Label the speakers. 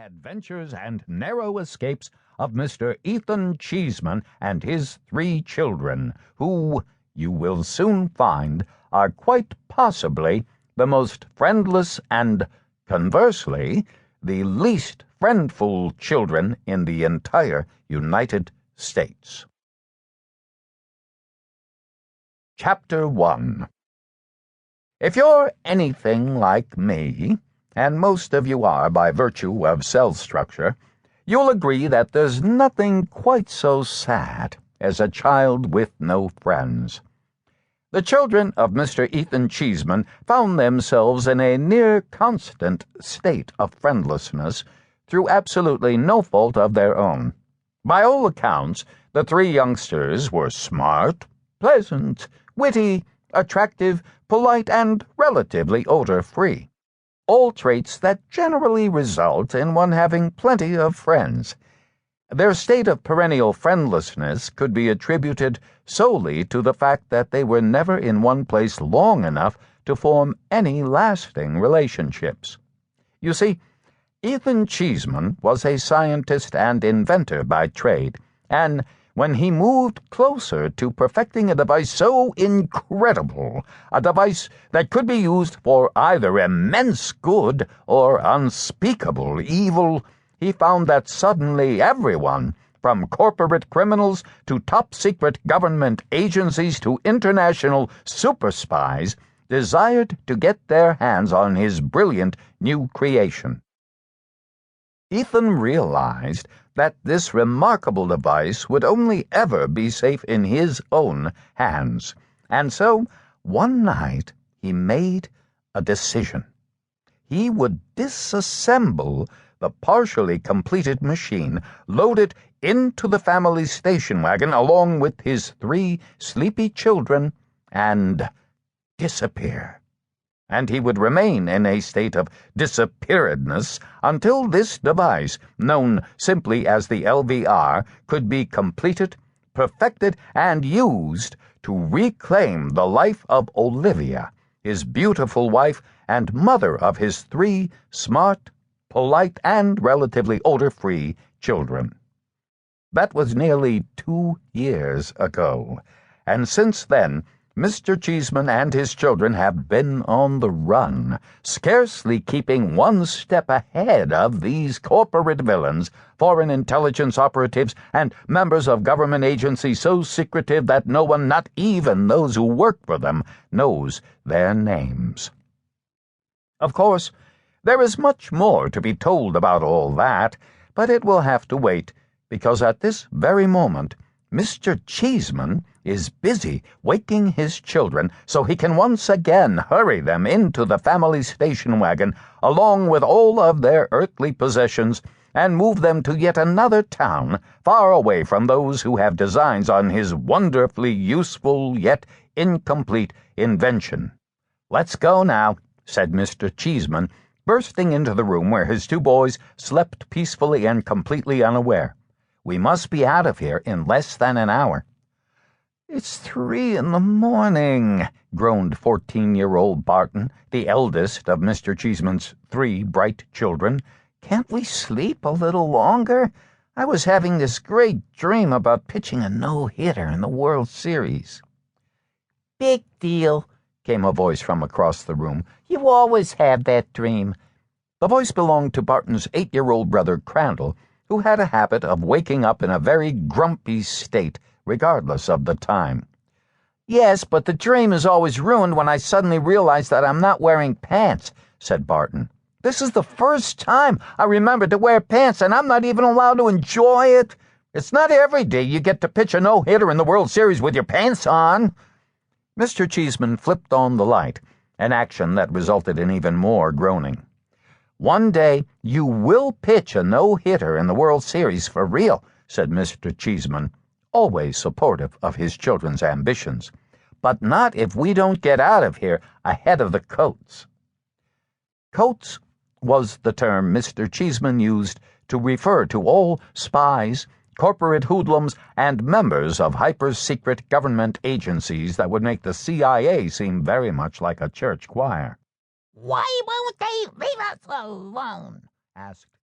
Speaker 1: Adventures and Narrow Escapes of Mr. Ethan Cheeseman and his 3 children, who, you will soon find, are quite possibly the most friendless and, conversely, the least friendful children in the entire United States. Chapter 1. If you're anything like me, and most of you are by virtue of cell structure, you'll agree that there's nothing quite so sad as a child with no friends. The children of Mr. Ethan Cheeseman found themselves in a near constant state of friendlessness through absolutely no fault of their own. By all accounts, the 3 youngsters were smart, pleasant, witty, attractive, polite, and relatively odor-free. All traits that generally result in one having plenty of friends. Their state of perennial friendlessness could be attributed solely to the fact that they were never in one place long enough to form any lasting relationships. You see, Ethan Cheeseman was a scientist and inventor by trade, and when he moved closer to perfecting a device so incredible, a device that could be used for either immense good or unspeakable evil, he found that suddenly everyone, from corporate criminals to top-secret government agencies to international super spies, desired to get their hands on his brilliant new creation. Ethan realized that this remarkable device would only ever be safe in his own hands, and so one night he made a decision. He would disassemble the partially completed machine, load it into the family station wagon along with his 3 sleepy children, and disappear. And he would remain in a state of disappearedness until this device, known simply as the LVR, could be completed, perfected, and used to reclaim the life of Olivia, his beautiful wife and mother of his 3 smart, polite, and relatively odor-free children. That was nearly 2 years ago, and since then Mr. Cheeseman and his children have been on the run, scarcely keeping one step ahead of these corporate villains, foreign intelligence operatives, and members of government agencies so secretive that no one, not even those who work for them, knows their names. Of course, there is much more to be told about all that, but it will have to wait, because at this very moment Mr. Cheeseman is busy waking his children so he can once again hurry them into the family station wagon along with all of their earthly possessions and move them to yet another town far away from those who have designs on his wonderfully useful yet incomplete invention. "Let's go now," said Mr. Cheeseman, bursting into the room where his 2 boys slept peacefully and completely unaware. "We must be out of here in less than an hour." "It's 3 a.m, groaned 14-year-old Barton, the eldest of Mr. Cheeseman's 3 bright children. "Can't we sleep a little longer? I was having this great dream about pitching a no-hitter in the World Series." "Big deal," came a voice from across the room. "You always have that dream." The voice belonged to Barton's 8-year-old brother Crandall, who had a habit of waking up in a very grumpy state, regardless of the time. "Yes, but the dream is always ruined when I suddenly realize that I'm not wearing pants," said Barton. "This is the first time I remember to wear pants, and I'm not even allowed to enjoy it. It's not every day you get to pitch a no-hitter in the World Series with your pants on." Mr. Cheeseman flipped on the light, an action that resulted in even more groaning. "One day you will pitch a no-hitter in the World Series for real," said Mr. Cheeseman, always supportive of his children's ambitions. "But not if we don't get out of here ahead of the Coats." Coats was the term Mr. Cheeseman used to refer to all spies, corporate hoodlums, and members of hyper-secret government agencies that would make the CIA seem very much like a church choir.
Speaker 2: "Why won't they leave us alone?"
Speaker 1: asked